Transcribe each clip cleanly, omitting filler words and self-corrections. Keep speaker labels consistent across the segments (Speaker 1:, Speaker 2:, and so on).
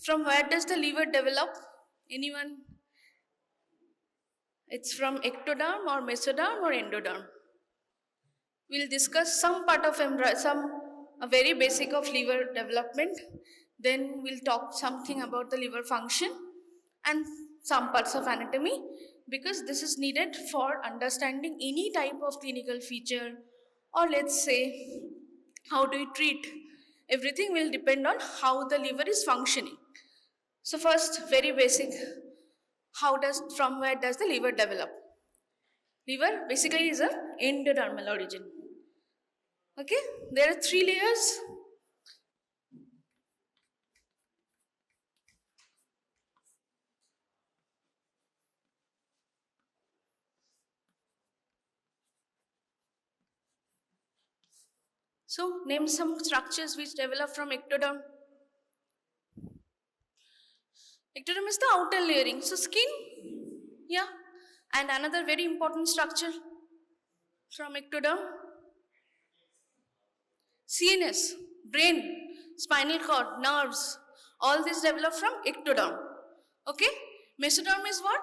Speaker 1: From where does the liver develop? Anyone? It's from ectoderm or mesoderm or endoderm. We'll discuss some part of a very basic of liver development. Then we'll talk something about the liver function and some parts of anatomy, because this is needed for understanding any type of clinical feature, or let's say how do you treat. Everything will depend on how the liver is functioning. So first, very basic, from where does the liver develop? Liver basically is a endodermal origin. Okay, there are three layers. So name some structures which develop from ectoderm. Ectoderm is the outer layering, so skin, yeah. And another very important structure from ectoderm, CNS, brain, spinal cord, nerves, all these develop from ectoderm. Okay? Mesoderm is what?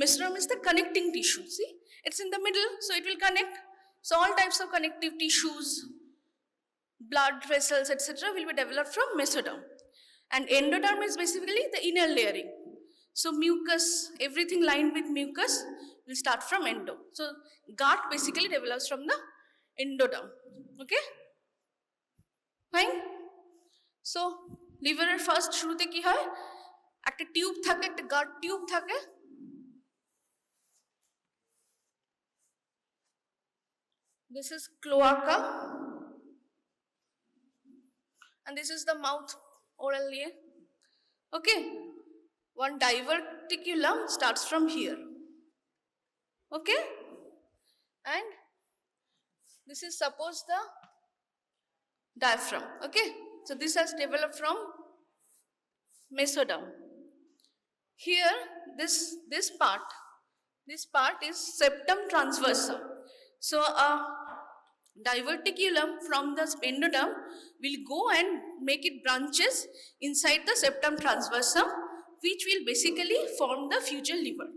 Speaker 1: Mesoderm is the connecting tissue. See? It's in the middle, so it will connect. So all types of connective tissues, blood vessels, etc. will be developed from mesoderm. And endoderm is basically the inner layering. So mucus, everything lined with mucus will start from endo. So gut basically develops from the endoderm. Okay? Fine? So লিভারের first শুরুতে কি হয়, একটা tube থাকে, একটা গাট tube থাকে, this is cloaca and this is the mouth oral layer. Okay, one diverticulum starts from here. Okay, and this is suppose the diaphragm. Okay, so this has developed from mesoderm. Here this part is septum transversum. So a diverticulum from the endoderm will go and make it branches inside the septum transversum, which will basically form the future liver.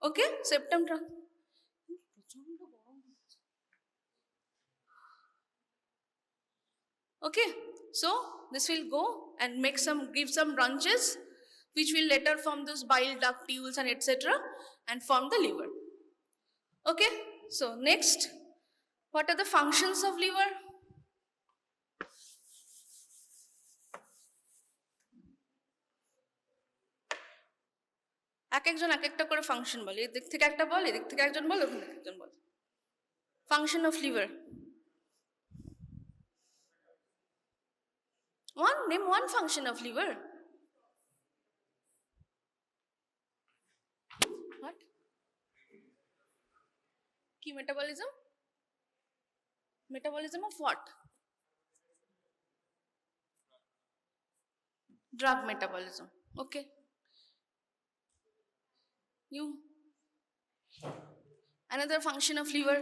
Speaker 1: Okay, septum okay, so this will go and give some branches which will later form those bile duct tubules and etc. and form the liver. Okay, so next, what are the functions of liver? এক একজন এক একটা করে function বলে, এদিক থেকে একটা বল, এদিক থেকে একজন বল, ওখান থেকে একজন বল। Function of liver, name one function of liver. What? Key metabolism? Metabolism of what? Drug metabolism. Okay. You. Another function of liver.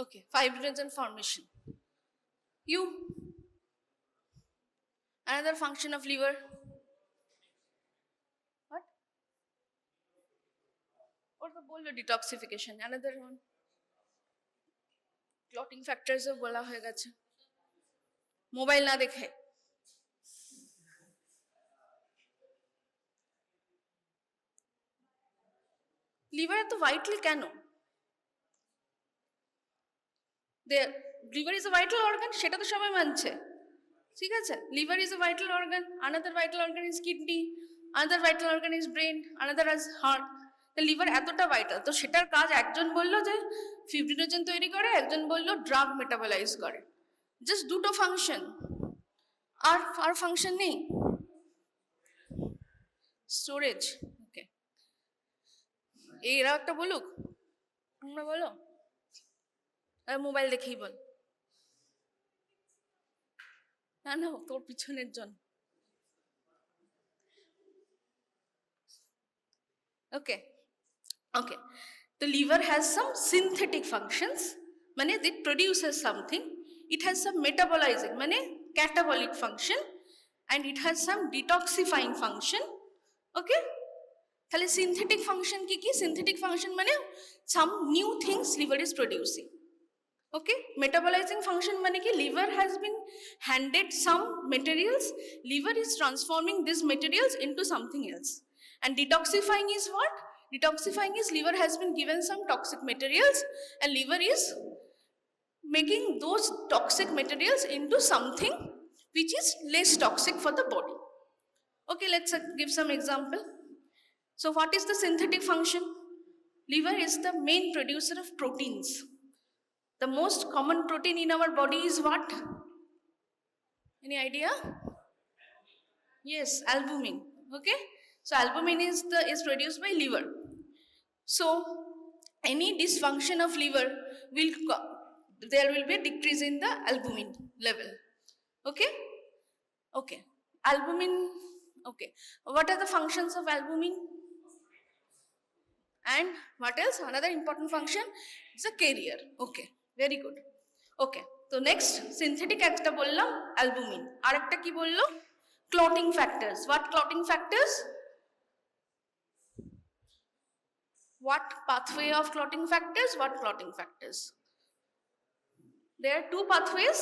Speaker 1: Okay, fibrinogen formation. You. Another function of liver. What? Or the bowl detoxification. Another one. Clotting factors of bola hoye geche. Mobile na dekhe. Liver এত vital কেন? Liver is a vital organ, সেটা তো সবাই মানছে, ঠিক আছে? Liver is a vital organ, another vital organ is kidney, another vital organ is brain, another is heart. তো liver এতটা ভাইটাল, তো সেটার কাজ একজন বললো যে ফিব্রিনোজেন তৈরি করে, একজন বললো ড্রাগ মেটাবলাইজ করে। জাস্ট দুটো ফাংশন, আর ফাংশন নেই। স্টোরেজ, ওকে, এরা একটা বলুক, তোমরা বলো, মোবাইল দেখেই বল। না না, তোর পিছনের জন। Okay, okay. The liver has some synthetic functions, মানে it produces something it has some metabolizing মানে catabolic function and it has some detoxifying function. Okay, তাহলে synthetic function কি কি? Synthetic function মানে some new things liver is producing. Okay, metabolizing function মানে কি? Liver has been handed some materials, liver is transforming these materials into something else. And detoxifying is what? Detoxifying is liver has been given some toxic materials and liver is making those toxic materials into something which is less toxic for the body. Okay, let's give some example. So what is the synthetic function? Liver is the main producer of proteins. The most common protein in our body is what? Any idea? Yes, albumin. Okay, so albumin is produced by liver. So any dysfunction of liver will there will be a decrease in the albumin level. Okay, okay, albumin. Okay, what are the functions of albumin? And what else? Another important function is a carrier. Okay, very good. Okay, so next synthetic একটা বললাম albumin, আর একটা কি বললো? Clotting factors. What clotting factors? What pathway of clotting factors? What clotting factors? There are two pathways,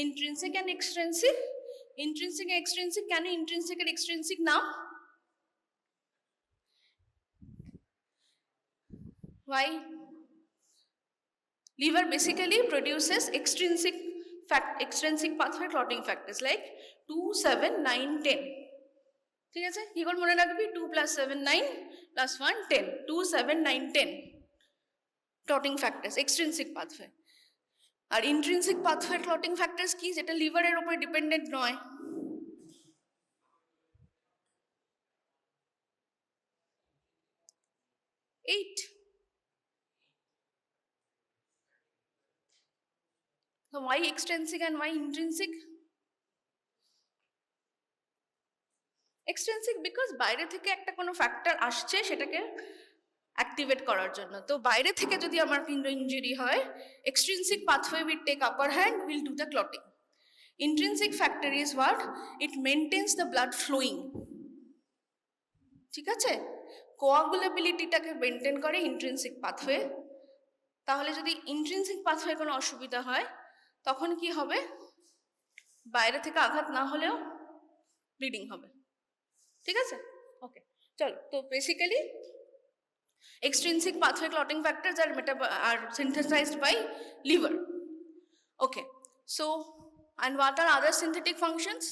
Speaker 1: intrinsic and extrinsic. Intrinsic and extrinsic. Can you intrinsic and extrinsic now? Why? Liver basically produces extrinsic pathway clotting factors like 2, 7, 9, 10. ঠিক আছে, কি করে মনে রাখবি? 2 + 7 9 + 1 10. 2, 7, 9, 10 clotting factors, extrinsic pathway. আর intrinsic pathway clotting factors কি? যেটা লিভারের উপর ডিপেন্ডেন্ট নয়। 8. So why extrinsic and why intrinsic? Extrinsic because বাইরে থেকে একটা কোনো ফ্যাক্টর আসছে সেটাকে অ্যাক্টিভেট করার জন্য। তো বাইরে থেকে যদি আমার কিন্তু ইনজুরি হয়, extrinsic pathway will take upper hand, will do the clotting. Intrinsic factor is what? It maintains the blood flowing. ঠিক আছে, কোয়াগুলেবিলিটিটাকে মেনটেন করে ইন্ট্রিনসিক পাথওয়ে। তাহলে যদি ইন্ট্রিনসিক পাথওয়ে কোনো অসুবিধা হয় তখন কি হবে? বাইরে থেকে আঘাত না হলেও ব্লিডিং হবে। ঠিক আছে, ওকে, চলো। তো basically extrinsic pathway clotting factors are synthesized by liver. Okay, so and what are other synthetic functions?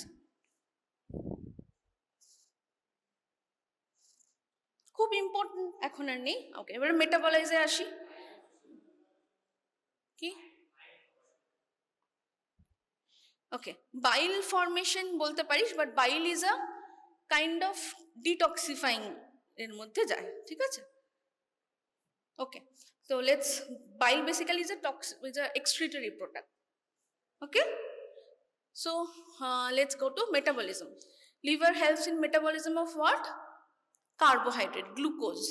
Speaker 1: খুব ইম্পর্টেন্ট, এখন আর নেই। ওকে, এবারে মেটাবলাইজে আসি। কি? ওকে, বাইল ফর্মেশন বলতে পারিস, but bile is a kind of detoxifying এর মধ্যে যায়। ঠিক আছে, okay, so bile basically is a excretory product. Okay, so let's go to metabolism. Liver helps in metabolism of what? Carbohydrate, glucose.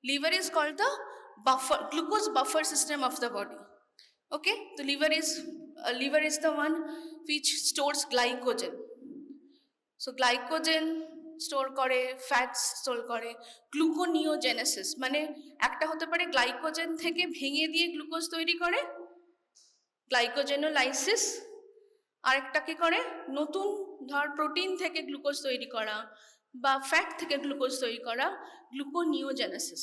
Speaker 1: Liver is called the glucose buffer system of the body. Okay, the liver is the one which stores glycogen. So glycogen store করে, fats store করে। Gluconeogenesis মানে একটা হতে পারে glycogen থেকে ভেঙে দিয়ে glucose তৈরি করে, গ্লাইকোজেনোলাইসিস। আরেকটা কি করে? নতুন ধর প্রোটিন থেকে গ্লুকোজ তৈরি করা বা ফ্যাট থেকে গ্লুকোজ তৈরি করা, gluconeogenesis.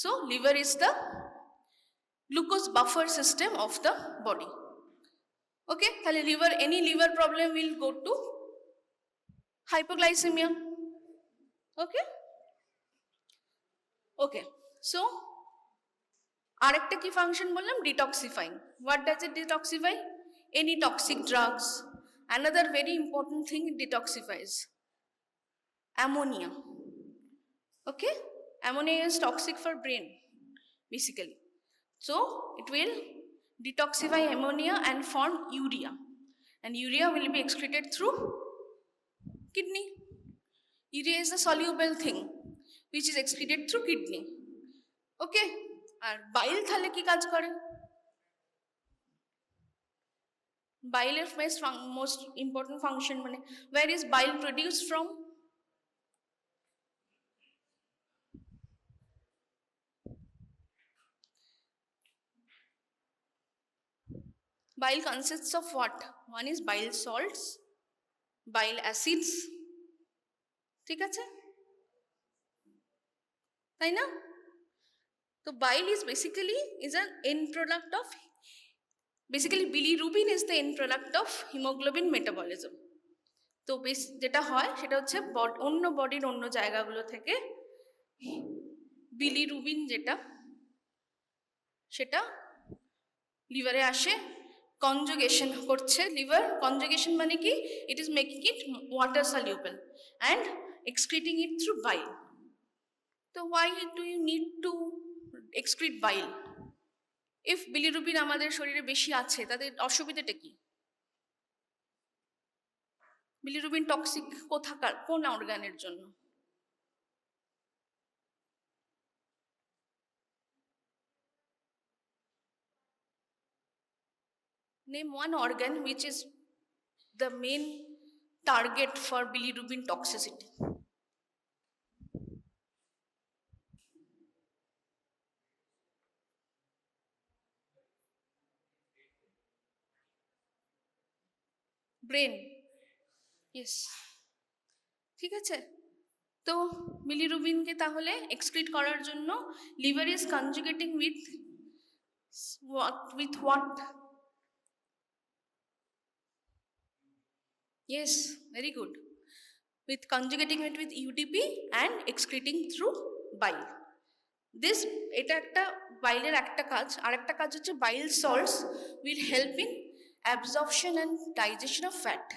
Speaker 1: So liver is the glucose buffer system of the body. Okay, তাহলে any liver problem will go to hypoglycemia. Okay, so আরেকটা কি ফাংশন বললাম? Detoxifying. What does it detoxify? Any toxic drugs. Another very important thing it detoxifies ammonia. Okay, ammonia is toxic for brain basically, so it will detoxify ammonia and form urea, and urea will be excreted through kidney. Urea is a soluble thing which is excreted through kidney. Okay, আর বাইল তাহলে কি কাজ করে? Bile is most important function. Where is bile produced from? Bile consists of what? One is bile salts, bile acids. ঠিক আছে, তাই না? So bile is basically an end product of, basically bilirubin is the end product of hemoglobin metabolism. তো যেটা হয় সেটা হচ্ছে অন্য বডির অন্য জায়গাগুলো থেকে বিলিরুবিন যেটা সেটা লিভারে আসে, কনজুগেশন করছে লিভার। কনজুগেশন মানে কি? It is making it water soluble and excreting it through bile. তো why do you need to excrete bile? If bilirubin আমাদের শরীরে বেশি আছে তাদের অসুবিধাটা কি? বিলিরুবিন টক্সিক কোথাকার, কোন অর্গানের জন্য? Name one organ which is the main target for bilirubin toxicity. Brain. Yes. ঠিক আছে, তো বিলিরুবিনকে তাহলে এক্সক্রিট করার জন্য liver is conjugating with what? Yes, very good. With conjugating it with UDP and excreting through bile. This এটা একটা বাইলের একটা কাজ, আর একটা কাজ হচ্ছে bile salts will help in absorption and digestion of fat.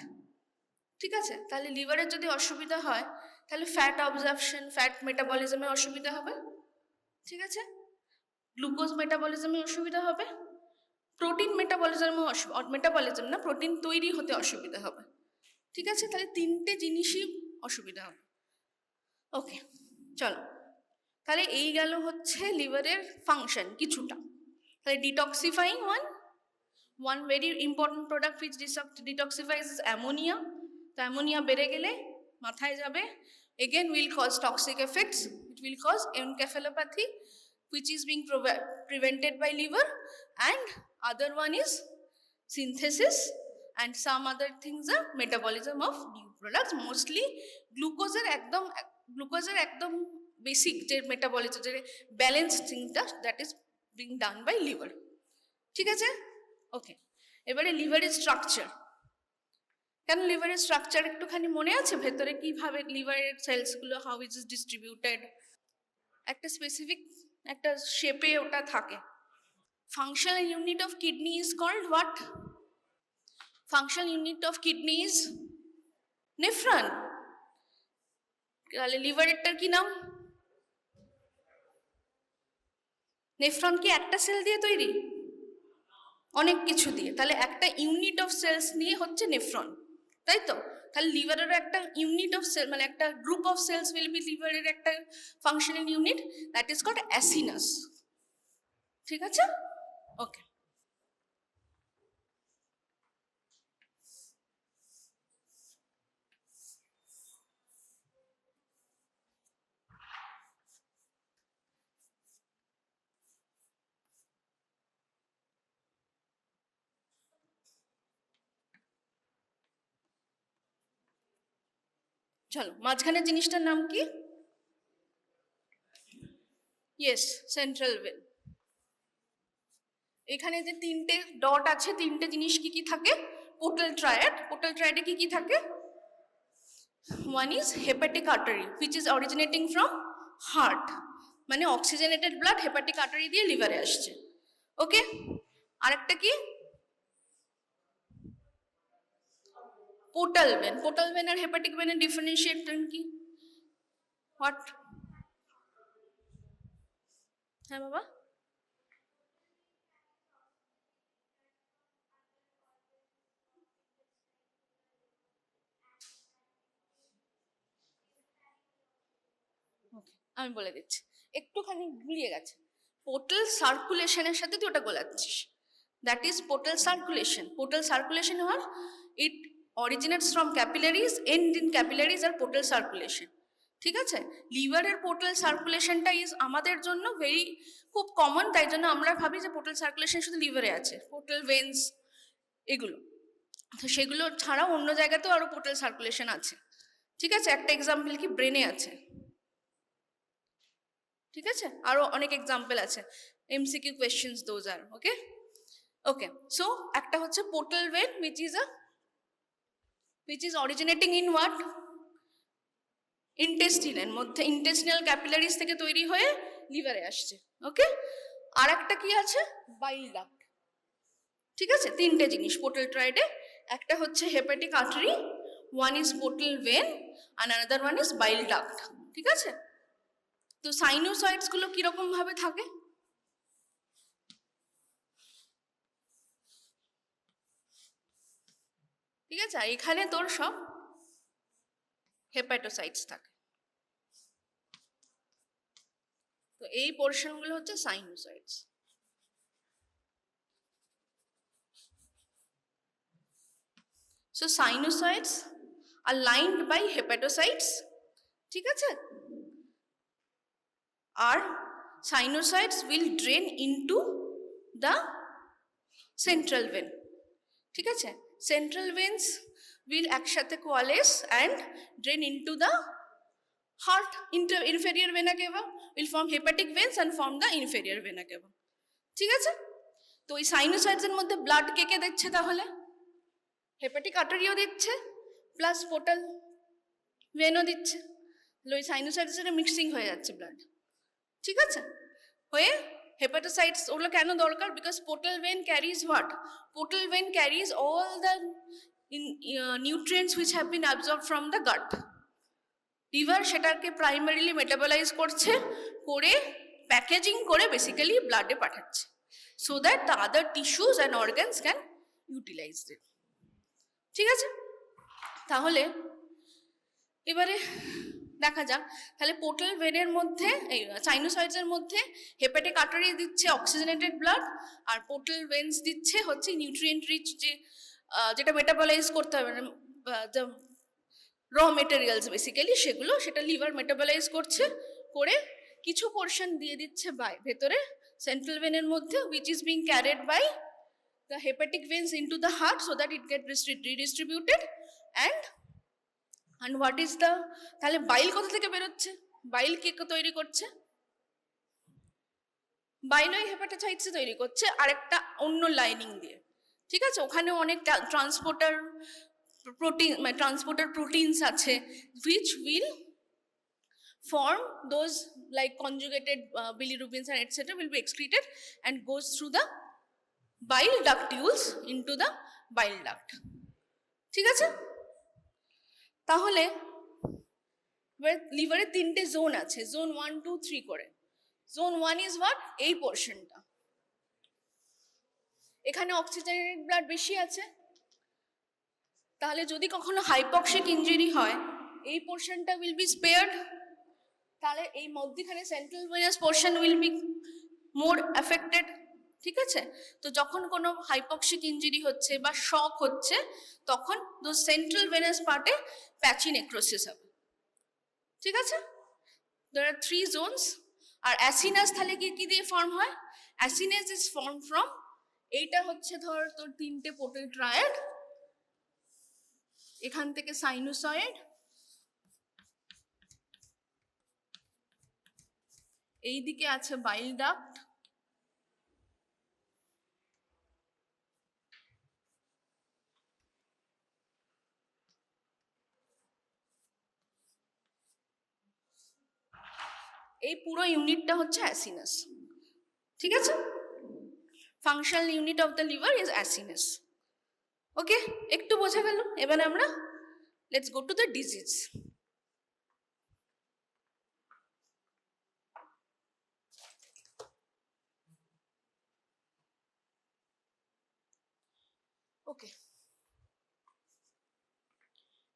Speaker 1: ঠিক আছে, তাহলে লিভারের যদি অসুবিধা হয় তাহলে ফ্যাট অবজর্পশন, ফ্যাট মেটাবলিজমে অসুবিধা হবে। ঠিক আছে, গ্লুকোজ মেটাবলিজমে অসুবিধা হবে, প্রোটিন মেটাবলিজম না, প্রোটিন তৈরি হতে অসুবিধা হবে। ঠিক আছে, তাহলে তিনটে জিনিসই অসুবিধা হবে। ওকে, চলো তাহলে এই গেল হচ্ছে লিভারের ফাংশন কিছুটা। তাহলে detoxifying one very important product which detoxifies ammonia. তো অ্যামোনিয়া বেড়ে গেলে মাথায় যাবে, again will cause toxic effects. It will cause encephalopathy which is being prevented by liver, and other one is synthesis and some other things are metabolism of new products. Mostly glucose একদম basic যে metabolism, যে balance থিংটা, that is being done by liver. ঠিক আছে, ওকে। এবারে লিভারের structure. কেন লিভারের স্ট্রাকচার একটুখানি মনে আছে? ভেতরে কিভাবে লিভারের সেলসগুলো, হাউ ইজ ডিস্ট্রিবিউটেড, একটা স্পেসিফিক একটা শেপে ওটা থাকে। Functional unit of kidney is called what? Functional unit of kidney is nephron. তাহলে লিভারেরটার কি নাম? নেফ্রন কি একটা সেল দিয়ে তৈরি? অনেক কিছু দিয়ে। তাহলে একটা ইউনিট অফ সেলস নিয়ে হচ্ছে নেফ্রন, তাই তো? তাহলে লিভারেরও একটা ইউনিট অফ সেল, মানে একটা group of cells will be লিভারের একটা functional unit, that is called acinus. ঠিক আছে, ওকে। চলো, মাঝখানের জিনিসটার নাম কি? Yes, central vein. এখানে যে তিনটে ডট আছে, তিনটে জিনিস কি কি থাকে? Portal triad. পোর্টাল ট্রায়াডে কি কি থাকে? One is hepatic artery which is originating from heart, মানে অক্সিজেনেটেড ব্লাড হেপাটিক আর্টারি দিয়ে লিভারে আসছে। ওকে, আরেকটা কি? Portal when. Portal vein R hepatic ভেনের differentiation কি? হোয়াট? হ্যাঁ বাবা, আমি বলে দিচ্ছি, একটুখানি গুলিয়ে গেছে। পোর্টাল সার্কুলেশনের সাথে তুই ওটা গোলাচ্ছিস। that is portal circulation. Portal circulation or it originates from capillaries, end in capillaries R portal circulation. ঠিক আছে, লিভারের পোর্টাল সার্কুলেশনটা ইজ আমাদের জন্য ভেরি খুব কমন, তাই জন্য আমরা ভাবি যে পোর্টাল সার্কুলেশন শুধু লিভারে আছে, পোর্টাল ভেন্স এগুলো। তো সেগুলো ছাড়াও অন্য জায়গাতেও আরও পোর্টাল সার্কুলেশন আছে। ঠিক আছে, একটা এক্সাম্পল কি ব্রেনে আছে, ঠিক আছে, আরও অনেক এক্সাম্পল আছে, MCQ questions those are okay. Okay, so একটা হচ্ছে portal when which is originating in what? ইন্টেস্টিনের মধ্যে, ইন্টেস্টিনাল ক্যাপিলারিজ থেকে তৈরি হয়ে লিভারে আসছে। ওকে, আর একটা কি আছে? Bile duct. ঠিক আছে, তিনটে জিনিস পোর্টাল ট্রাইডে, একটা হচ্ছে hepatic artery, one is portal vein আর another one is bile duct. ঠিক আছে, তো সাইনোসয়েডস গুলো কিরকম ভাবে থাকে? ঠিক আছে, এখানে তোর সব হেপাটোসাইটস থাকে, তো এই পোর্শনগুলো হচ্ছে সাইনোসয়েডস। So sinusoids are lined by hepatocytes, ঠিক আছে, আর sinusoids will drain into the central vein। ঠিক আছে, central veins will একসাথে coalesce and drain into the heart, inferior vena cava, will form hepatic veins and form the inferior vena cava। ঠিক আছে, তো এই সাইনোসয়েডস এর মধ্যে ব্লাড কে কে দিচ্ছে তাহলে? হেপাটিক আর্টারিও দিচ্ছে প্লাস পোর্টাল ভেনও দিচ্ছে, ওই সাইনোসাইডসের মিক্সিং হয়ে যাচ্ছে ব্লাড। ঠিক আছে, হয়ে হেপাটোসাইটস ওগুলো কেন দরকার? Because portal vein carries what? Portal vein carries all the nutrients which have been absorb from the gut. Liver সেটাকে প্রাইমারিলি মেটাবলাইজ করছে, করে প্যাকেজিং করে বেসিক্যালি ব্লাডে পাঠাচ্ছে, so that the other tissues and organs can utilize it. ঠিক আছে, তাহলে এবারে দেখা যাক, তাহলে পোর্টাল ভেনের মধ্যে এই সাইনোসয়েডসের মধ্যে হেপাটিক আর্টারি দিচ্ছে অক্সিজেনেটেড ব্লাড, আর পোর্টাল ভেন্স দিচ্ছে হচ্ছে নিউট্রিয়েন্ট রিচ যেটা মেটাবলাইজ করতে হবে, র মেটেরিয়ালস বেসিক্যালি সেগুলো, সেটা লিভার মেটাবলাইজ করছে, করে কিছু পোর্শন দিয়ে দিচ্ছে ভেতরে সেন্ট্রাল ভেনের মধ্যে, which is being carried by the hepatic veins into the heart so that it get redistributed and what is the, তাহলে বাইল কোথা থেকে বেরোচ্ছে? বাইল কে তৈরি করছে? বাইল ওই হেপাটোসাইটস তৈরি করছে আর একটা অন্য লাইনিং দিয়ে। ঠিক আছে, ওখানে অনেক ট্রান্সপোর্টার প্রোটিনস আছে which will form those like conjugated bilirubins and etc will be excreted and goes through the bile ductules into the bile duct। ঠিক আছে, তাহলে লিভারে তিনটে জোন আছে, জোন 1 2 3 করে। Zone 1 is what? এই পোর্শনটা, এখানে অক্সিজেনের ব্লাড বেশি আছে, তাহলে যদি কখনো হাইপক্সিক ইনজুরি হয় এই পোর্শনটা উইল বি স্পেয়ার্ড, তাহলে এই মধ্যখানে central venous portion will be more affected. ঠিক আছে, তো যখন কোনো হাইপক্সিক ইনজুরি হচ্ছে বা শক হচ্ছে তখন দো সেন্ট্রাল ভেনাস পার্টে প্যাচি নেক্রোসিস হবে। ঠিক আছে, there are 3 zones। আর অ্যাসিনাস তাহলে কি দিয়ে ফর্ম হয়? অ্যাসিনাস ইজ ফর্ম ফ্রম, এইটা হচ্ছে ধর তোর তিনটে পোর্টাল ট্রায়াড, এখান থেকে সাইনোসয়েড, এইদিকে আছে বাইল ডাক্ট, এই পুরো ইউনিটটা হচ্ছে অ্যাসিনাস। ঠিক আছে, functional unit of the liver is acinus. Okay, একটু বোঝা গেল? এবারে আমরা let's go to the disease. Okay,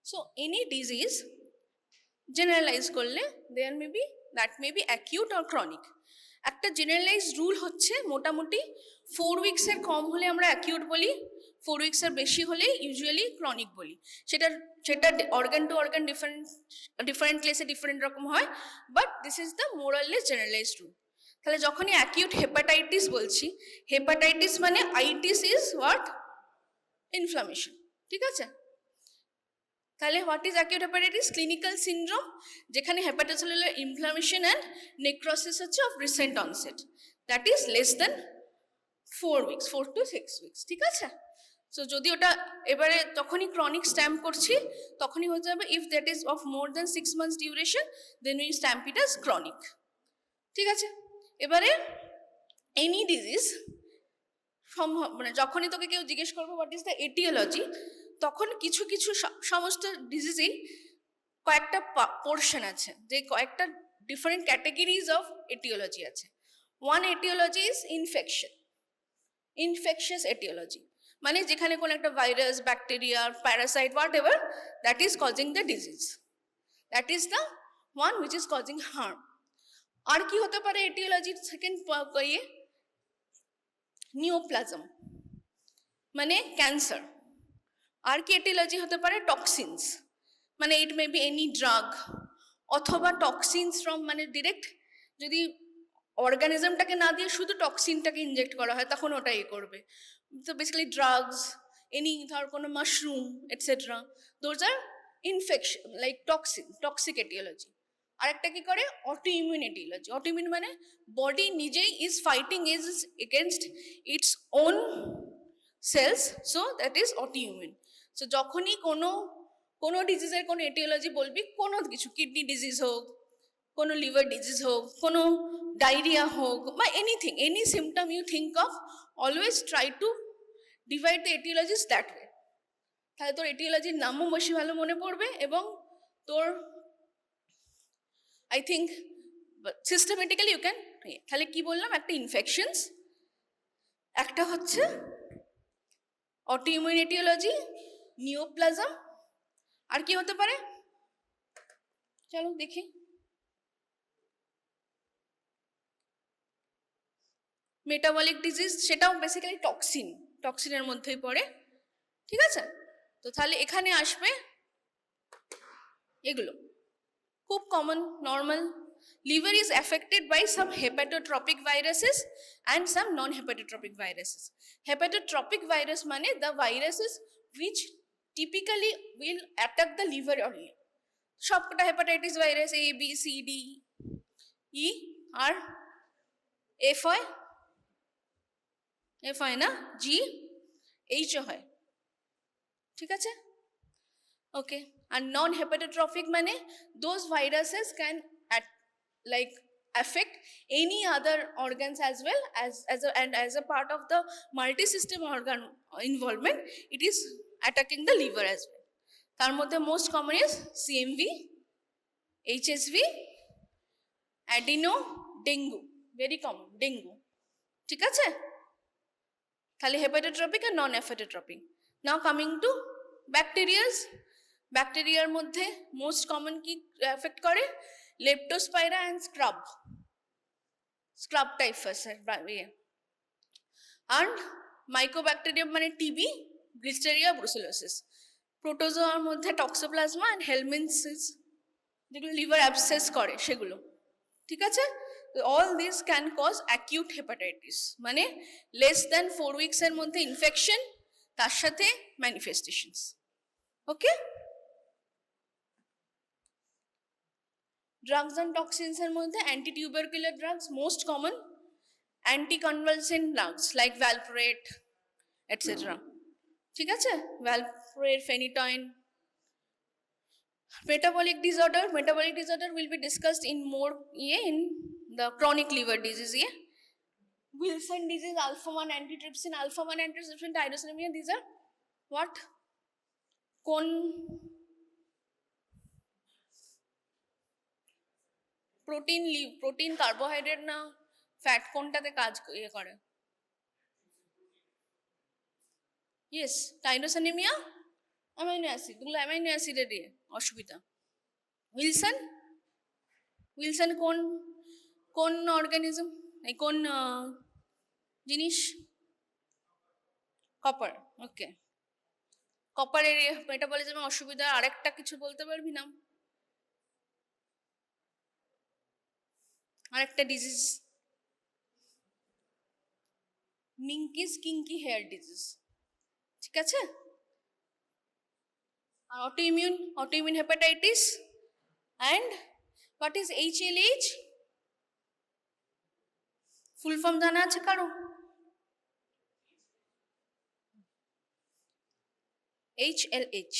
Speaker 1: so any disease generalize করলে that may be acute or chronic। একটা জেনারেলাইজড রুল হচ্ছে মোটামুটি 4 উইক্সের কম হলে আমরা অ্যাকিউট বলি, 4 উইক্সের বেশি হলে ইউজুয়ালি ক্রনিক বলি। সেটা অর্গান টু অর্গান ডিফারেন্ট প্লেসে ডিফারেন্ট রকম হয়, but this is the more or less generalized rule. তাহলে যখনই অ্যাকিউট হেপাটাইটিস বলছি, হেপাটাইটিস মানে আইটিস ইজ হোয়াট? ইনফ্লামেশন, ঠিক আছে? তাহলে what is acute hepatitis? Clinical syndrome যেখানে হেপাটোসেলুলার ইনফ্লামেশন অ্যান্ড নেক্রোসিস হচ্ছে of recent onset, that is less than 4 weeks, 4 to 6 weeks, ঠিক আছে? সো যদি ওটা এবারে তখনই ক্রনিক স্ট্যাম্প করছি, তখনই হয়ে যাবে if that is of more than 6 months duration then we stamp it as chronic, ঠিক আছে? এবারে এনি ডিজিজ মানে যখনই তোকে কেউ জিজ্ঞেস করবো হোয়াট ইজ দ্য এটিওলজি, তখন কিছু কিছু সমস্ত ডিজিজেই কয়েকটা পোর্শন আছে, যে কয়েকটা ডিফারেন্ট ক্যাটাগরিজ অফ এটিওলজি আছে। One etiology is infection, infectious etiology, মানে যেখানে কোনো একটা virus, bacteria, parasite, whatever that is causing the disease, that is the one which is causing harm. আর কি হতে পারে এটিওলজির সেকেন্ড ইয়ে? নিওপ্লাজম মানে ক্যান্সার। আর কি এটিওলজি হতে পারে? টক্সিনস, মানে it may be any drug, অথবা টক্সিনস ফ্রম, মানে ডিরেক্ট যদি অর্গানিজমটাকে না দিয়ে শুধু টক্সিনটাকে ইনজেক্ট করা হয় তখন ওটা ইয়ে করবে। তো বেসিক্যালি ড্রাগস, এনি ধর কোনো mushroom etcetera, those are infection like toxic etiology. আরেকটা কি করে? Autoimmune etiology. Autoimmune মানে বডি নিজেই is fighting against its own cells, so that is autoimmune. So যখনই কোনো ডিজিজের কোনো এটিওলজি বলবি, কোনো কিছু, কিডনি ডিজিজ হোক, কোনো লিভার ডিজিজ হোক, কোনো ডায়রিয়া হোক, বা anything, any symptom you think of, always try to divide the etiologies that way. তাহলে তোর এটিওলজির নামও বেশি ভালো মনে পড়বে, এবং তোর I think systematically you can. তাহলে কি বললাম? একটা ইনফেকশনস, একটা হচ্ছে অটো ইমিউন এটিওলজি, নিওপ্লাজম, আর কি হতে পারে? চলো দেখি। মেটাবলিক ডিজিজ, সেটাও বেসিক্যালি টক্সিনের মধ্যেই পড়ে, ঠিক আছে? তো তাহলে এখানে আসবে এগুলো খুব common, normal. Liver is affected by some hepatotropic viruses and some non hepatotropic viruses. Hepatotropic virus মানে the viruses which typically will attack the liver only. সবকটা hepatitis virus A B C D E আর F হয় না, G H হয়, ঠিক আছে? ওকে। আর নন হেপাটোট্রপিক মানে those viruses can affect any other organs as well as a part of the multi-system organ involvement, it is attacking the liver as well. তার মধ্যে most common is CMV, HSV, adeno, dengue, very common dengue, ঠিক আছে? তাহলে হেপাটোট্রপিক আর নন হেপাটোট্রপিক। নাও coming to bacterias. ব্যাকটেরিয়ার মধ্যে most common কি affect করে? Leptospira and scrub typhus আর মাইকোব্যাকটেরিয়াম মানে টিবি, গ্লিস্টেরিয়া, ব্রুসেলোসিস। প্রোটোজোয়ার মধ্যে টক্সোপ্লাজমা অ্যান্ড হেলমিনথিস, যেগুলো লিভার অ্যাবসেস করে সেগুলো, ঠিক আছে? All this can cause acute hepatitis, মানে লেস দ্যান 4 উইক্সের মধ্যে ইনফেকশন, তার সাথে ম্যানিফেস্টেশনস। ওকে। ড্রাগস অ্যান্ড টক্সিনসের মধ্যে antitubercular drugs most common, anticonvulsant drugs like valproate etcetera, ঠিক আছে? Valproate, phenytoin. Metabolic disorder will be discussed in more in the chronic liver disease. Wilson disease, alpha-1 antitrypsin, tyrosinemia, these are what? Protein, carbohydrate না fat, কোনটাতে কাজ করে? Yes, টাইরোসিনেমিয়া, amino acid, এগুলো amino অ্যাসিডের দিয়ে অসুবিধা। উইলসন কোন অর্গানিজম? এই কোন জিনিস? কপার। ওকে, কপারের মেটাবলিজমে অসুবিধা। আরেকটা কিছু বলতে পারবি না? আরেকটা disease, Menkes kinky hair disease, ঠিক আছে? আর autoimmune hepatitis. And what is HLH? Full form জানা আছে কারো? HLH,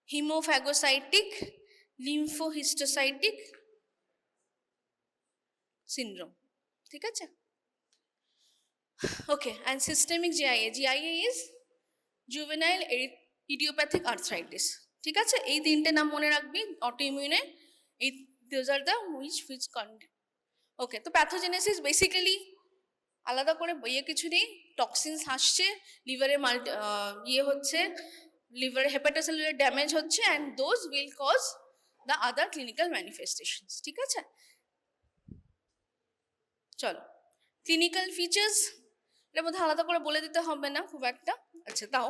Speaker 1: হিমোফ্যাগোসাইটিক লিম্ফোহিস্টোসাইটিক সিন্ড্রোম, ঠিক আছে? Okay, and systemic GIA is juvenile idiopathic arthritis, ঠিক আছে? এই তিনটে নাম মনে রাখবি অটোইমিউনে। এই those are the which okay, তো প্যাথোজেনেসিস বেসিক্যালি আলাদা করে বইয়ে কিছু নেই। টক্সিনস আসছে, লিভারে হচ্ছে, লিভারে হেপাটোসেলুলার ড্যামেজ হচ্ছে, and those will cause the other clinical manifestations, ঠিক আছে? চলো, ক্লিনিক্যাল ফিচার্স এর মধ্যে আলাদা করে বলে দিতে হবে না খুব একটা। আচ্ছা, তাও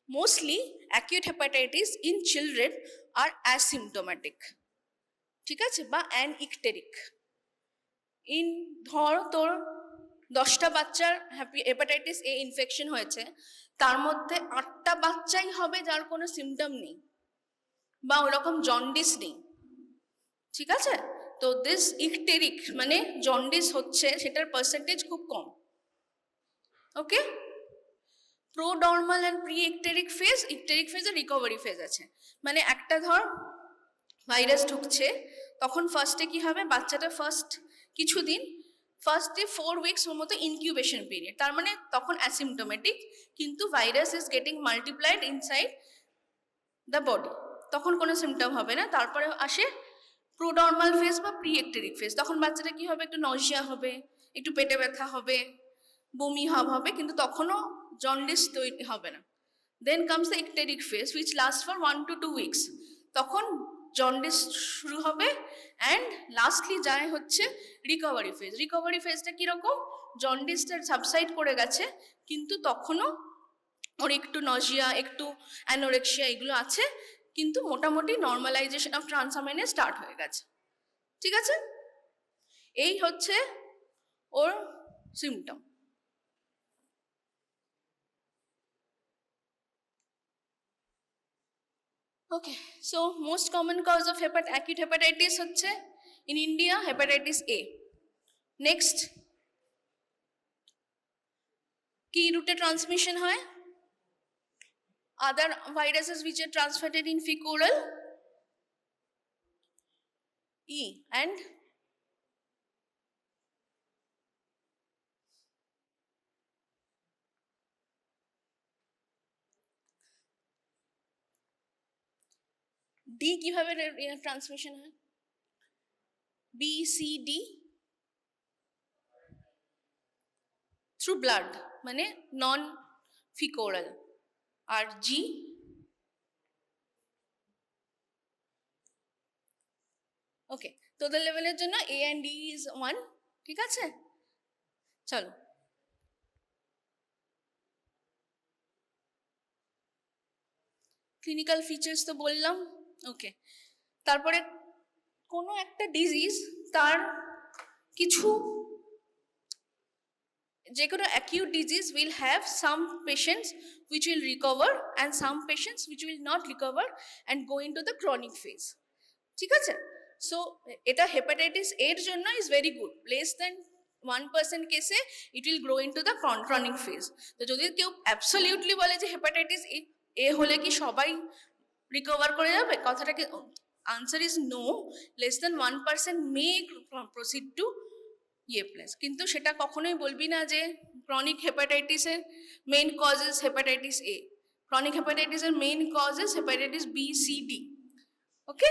Speaker 1: mostly acute hepatitis in children আর অ্যাসিমটোম্যাটিক, ঠিক আছে, বা অ্যানইকটেরিক। ইন ধর তোর 10টা বাচ্চার হেপাটাইটিস A ইনফেকশন হয়েছে, তার মধ্যে 8টা বাচ্চাই হবে যার কোনো সিমটম নেই বা ওরকম জন্ডিস নেই, ঠিক আছে? তো দিস ইকটেরিক মানে জন্ডিস হচ্ছে, সেটার পার্সেন্টেজ খুব কম। Okay, prodromal and pre icteric phase, icteric phase আর রিকভারি ফেজ আছে। মানে একটা ধর ভাইরাস ঢুকছে, তখন ফার্স্টে কি হবে, বাচ্চাটা কিছুদিন 4 উইকস ওর মতো ইনকিউবেশন পিরিয়ড, তার মানে তখন অ্যাসিমটোমেটিক, কিন্তু virus is getting multiplied inside the body, তখন কোনো সিমটম হবে না। তারপরে আসে প্রোডর্মাল ফেজ বা প্রি ইকটেরিক ফেজ, তখন বাচ্চাটা কি হবে, একটু নজিয়া হবে, একটু পেটে ব্যথা হবে, বমি ভাব হবে, কিন্তু তখনও জন্ডিস তৈরি হবে না। Then comes the icteric phase which last for 1 to 2 weeks, তখন জন্ডিস শুরু হবে। অ্যান্ড লাস্টলি যায় হচ্ছে রিকভারি ফেজ। রিকভারি ফেজটা কীরকম, জন্ডিসটা সাবসাইড করে গেছে, কিন্তু তখনও ওর একটু নজিয়া, একটু অ্যানোরেক্সিয়া এগুলো আছে, কিন্তু মোটামুটি নর্মালাইজেশন অফ ট্রান্সামাইনে স্টার্ট হয়ে গেছে, ঠিক আছে? এই হচ্ছে ওর symptom. Okay, so most common cause of acute hepatitis হচ্ছে in India hepatitis A। Next, কি রুটে ট্রান্সমিশন হয়? Other viruses which are transmitted in fecal E and D কিভাবে ট্রান্সমিশন হয়? BCD থ্রু ব্লাড, মানে নন ফিকোরাল। আর G ওকে, তোদের লেভেলের জন্য A and D is 1, ঠিক আছে? চলো, ক্লিনিক্যাল ফিচার্স তো বললাম। ওকে, তারপরে কোনো একটা ডিজিজ তার কিছু, যে কোনো acute disease will have some patients which will recover and some patients which will not recover and go into the chronic phase, ঠিক আছে? সো এটা হেপাটাইটিস এর জন্য is very good, less than 1% কেসে it will grow into the chronic phase. তো যদি কেউ absolutely বলে যে হেপাটাইটিস এ হলে কি সবাই রিকভার করে যাবে, কথাটাকে answer is no, less than 1% may proceed to plus. কিন্তু সেটা কখনোই বলবি না যে ক্রনিক হেপাটাইটিসের main causes hepatitis A, chronic হেপাটাইটিসের main causes hepatitis B, C, D। Okay,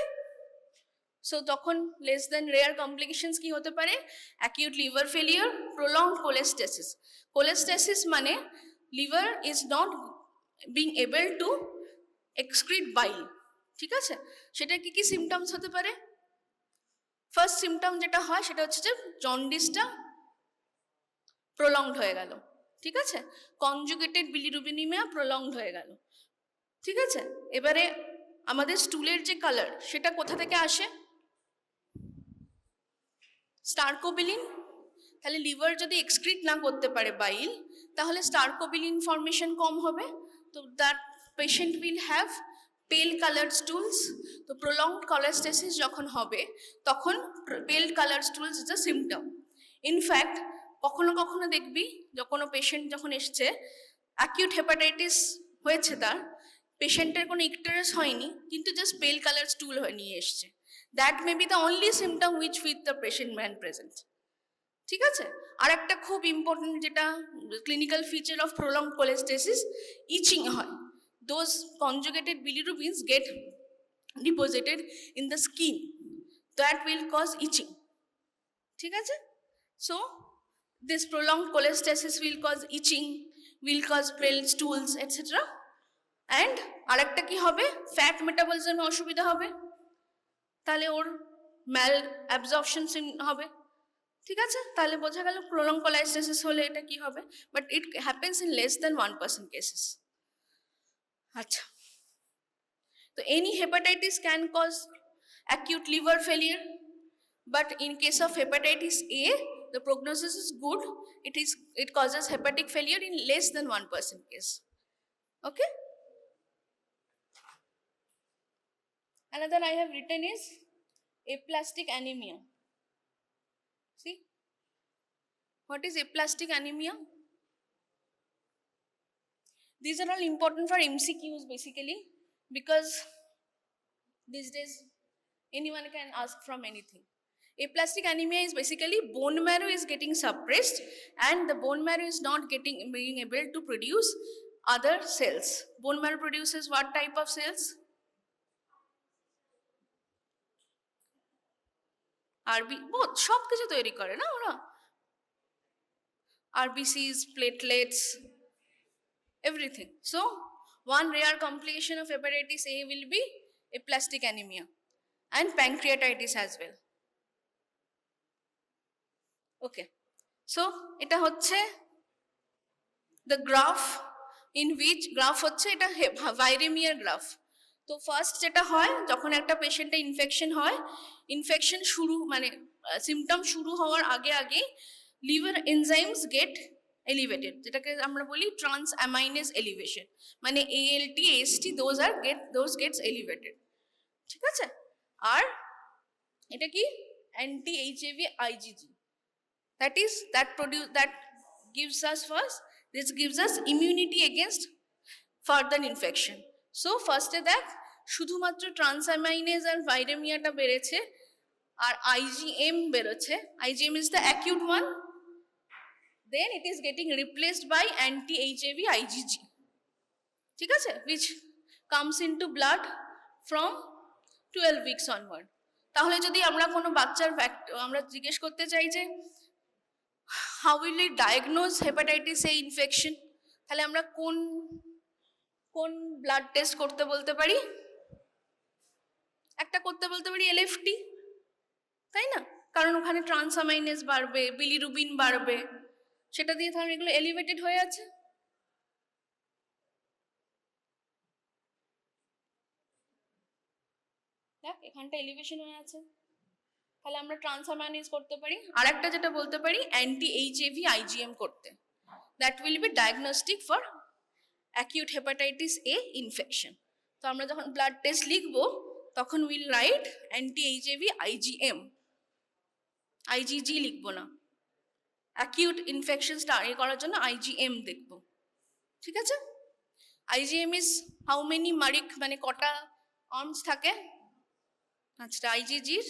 Speaker 1: so তখন লেস দেন রেয়ার কমপ্লিকেশনস কি হতে পারে? Acute liver failure, prolonged cholestasis. Cholestasis মানে liver is not being able to excrete bile, ঠিক আছে? সেটা কি কি সিমটমস হতে পারে? ফার্স্ট সিমটম যেটা হয় সেটা হচ্ছে যে জন্ডিসটা প্রলংড হয়ে গেল, ঠিক আছে, কনজুগেটেড বিলিরুবিনিমিয়া প্রলংড হয়ে গেল, ঠিক আছে। এবারে আমাদের স্টুলের যে কালার সেটা কোথা থেকে আসে? স্টারকোবিলিন। তাহলে লিভার যদি এক্সক্রিট না করতে পারে বাইল, তাহলে স্টারকোবিলিন ফর্মেশন কম হবে, তো that patient will have pale coloured stools. তো প্রলংড কলেস্টেসিস যখন হবে তখন pale coloured stools is a symptom. In fact কখনো কখনো দেখবি যখন পেশেন্ট যখন এসছে অ্যাকিউট হেপাটাইটিস হয়েছে, তার পেশেন্টের কোনো ইকটারাস হয়নি কিন্তু জাস্ট পেল কালার স্টুল হয়ে নিয়ে এসছে, that may be the only symptom which with the patient may present, ঠিক আছে। আর একটা খুব ইম্পর্টেন্ট যেটা clinical feature of prolonged cholestasis, itching হয়। Those conjugated bilirubins get deposited in the skin, that will cause itching, ঠিক আছে। So this prolonged cholestasis will cause itching, will cause pale stools, etc. And আরেকটা কি হবে, fat মেটাবলিজমে অসুবিধা হবে, তাহলে ওর ম্যাল absorption হবে, ঠিক আছে। তাহলে বোঝা গেল প্রলং কোলাইস্টেসিস হলে এটা কি হবে, but it happens in less than 1% cases. আচ্ছা, তো any hepatitis can cause acute liver failure, but in case of hepatitis A, the prognosis is good. It causes hepatic failure in less than 1% case. Okay. Another I have written is aplastic anemia. See, what is aplastic anemia? These are all important for MCQs basically, because these days anyone can ask from anything. Aplastic anemia is basically bone marrow is getting suppressed and the bone marrow is not being able to produce other cells. Bone marrow produces what type of cells? both সব কিছু তৈরি করে না ওরা, RBCs, platelets, everything. So one rare complication of hepatitis A will be aplastic anemia and pancreatitis as well. Okay, so এটা হচ্ছে the graph in which graph হচ্ছে এটা ভাইরেমিয়ার গ্রাফ। তো ফার্স্ট যেটা হয় যখন একটা পেশেন্টে ইনফেকশন হয়, ইনফেকশন শুরু মানে সিমটম শুরু হওয়ার আগে আগে লিভার এনজাইমস গেট এলিভেটেড, যেটাকে আমরা বলি ট্রান্স অ্যামাইনেজ এলিভেশন, মানে ALT AST those gets elevated, ঠিক আছে। আর এটা কি anti HAV IgG, that gives us this gives us immunity against further infection. So first দেখ শুধুমাত্র ট্রান্সঅ্যামাইনেজ আর ভাইরেমিয়াটা বেড়েছে আর IgM বেরোচ্ছে, IgM is the acute one, then it is getting replaced by anti HAV IgG, ঠিক আছে, which comes into blood from 12 weeks onward. তাহলে যদি আমরা কোনো বাচ্চার আমরা জিজ্ঞেস করতে চাই যে how will we diagnose hepatitis A infection, তাহলে আমরা কোন ব্লাড টেস্ট করতে বলতে পারি? একটা করতে বলতে পারি LFT, তাই না, কারণ ওখানে ট্রান্সঅ্যামাইনেজ বাড়বে, বিলিরুবিন বাড়বে, সেটা দিয়ে তাহলে এগুলো এলিভেটেড হয়ে আছে। দেখ এখানটা এলিভেশন হয়ে আছে, তাহলে আমরা ট্রান্সঅ্যামাইনেজ করতে পারি। আর একটা যেটা বলতে পারি অ্যান্টি HAV IgM করতে, that will be diagnostic for acute hepatitis A infection. তো আমরা যখন ব্লাড টেস্ট লিখবো তখন will write anti HAV IgM, IgG লিখবো না, অ্যাকিউট ইনফেকশন স্টাডি করার জন্য IgM দেখব, ঠিক আছে। IgM is how many Marik, মানে কটা আর্মস থাকে। আচ্ছা, IgGর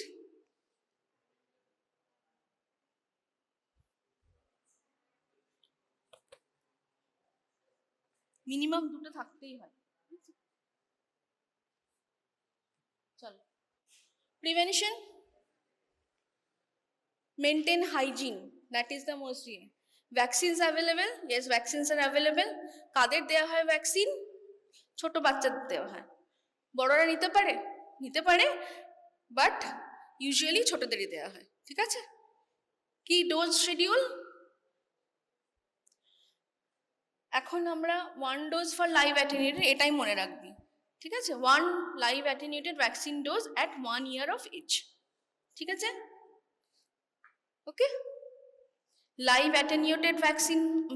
Speaker 1: মিনিমাম দুটো থাকতেই হয়। চলো, prevention, maintain hygiene, that is the most key. Vaccines available, yes, vaccines are available. কাদের দেওয়া হয় ভ্যাকসিন? ছোট বাচ্চাদের দেওয়া হয়, বড়রা নিতে পারে, বাট ইউজুয়ালি ছোটদেরই দেওয়া হয়, ঠিক আছে? কি ডোজ শিডিউল? এখন আমরা 1 ডোজ ফর লাইভ অ্যাটেনিউটেড এটাই মনে রাখবি, ঠিক আছে? 1 live attenuated vaccine dose at 1 year of age, ঠিক আছে? ওকে, লাইভ অ্যাটেনিউটেড